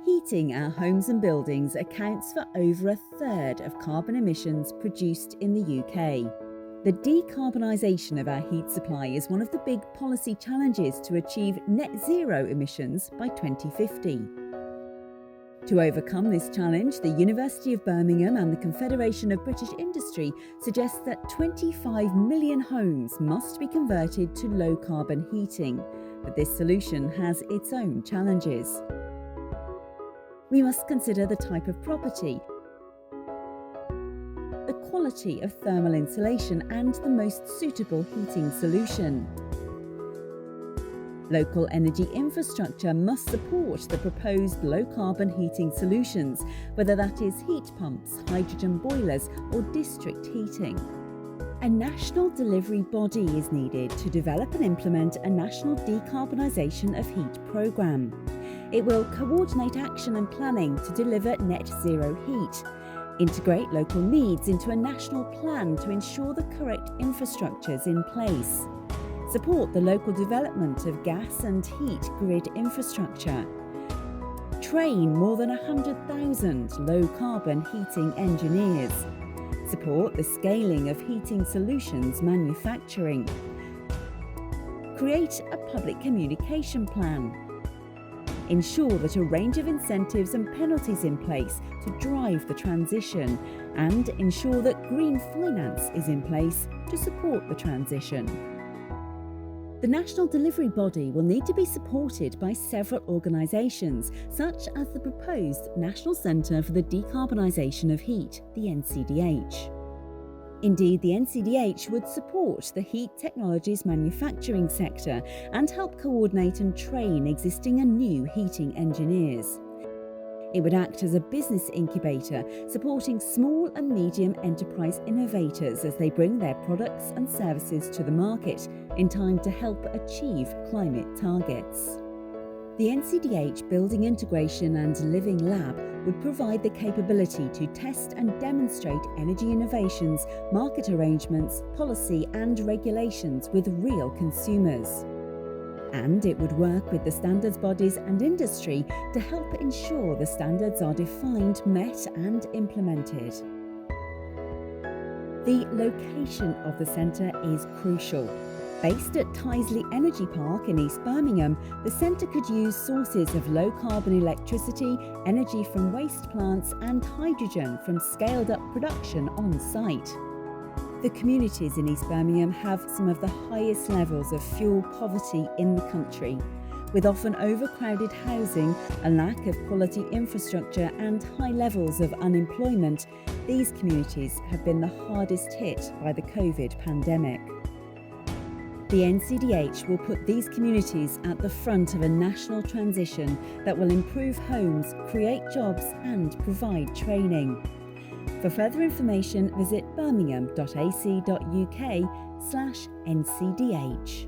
Heating our homes and buildings accounts for over a third of carbon emissions produced in the UK. The decarbonisation of our heat supply is one of the big policy challenges to achieve net zero emissions by 2050. To overcome this challenge, the University of Birmingham and the Confederation of British Industry suggest that 25 million homes must be converted to low-carbon heating, but this solution has its own challenges. We must consider the type of property, the quality of thermal insulation, and the most suitable heating solution. Local energy infrastructure must support the proposed low-carbon heating solutions, whether that is heat pumps, hydrogen boilers, or district heating. A national delivery body is needed to develop and implement a national decarbonisation of heat programme. It will coordinate action and planning to deliver net zero heat, integrate local needs into a national plan to ensure the correct infrastructures in place, support the local development of gas and heat grid infrastructure, train more than 100,000 low-carbon heating engineers, support the scaling of heating solutions manufacturing, create a public communication plan, ensure that a range of incentives and penalties in place to drive the transition, and ensure that green finance is in place to support the transition. The national delivery body will need to be supported by several organisations, such as the proposed National Centre for the Decarbonisation of Heat, the NCDH. Indeed, the NCDH would support the heat technologies manufacturing sector and help coordinate and train existing and new heating engineers. It would act as a business incubator, supporting small and medium enterprise innovators as they bring their products and services to the market in time to help achieve climate targets. The NCDH Building Integration and Living Lab would provide the capability to test and demonstrate energy innovations, market arrangements, policy and regulations with real consumers. And it would work with the standards bodies and industry to help ensure the standards are defined, met and implemented. The location of the centre is crucial. Based at Tyseley Energy Park in East Birmingham, the centre could use sources of low-carbon electricity, energy from waste plants and hydrogen from scaled-up production on site. The communities in East Birmingham have some of the highest levels of fuel poverty in the country. With often overcrowded housing, a lack of quality infrastructure and high levels of unemployment, these communities have been the hardest hit by the COVID pandemic. The NCDH will put these communities at the front of a national transition that will improve homes, create jobs and provide training. For further information, visit birmingham.ac.uk/NCDH.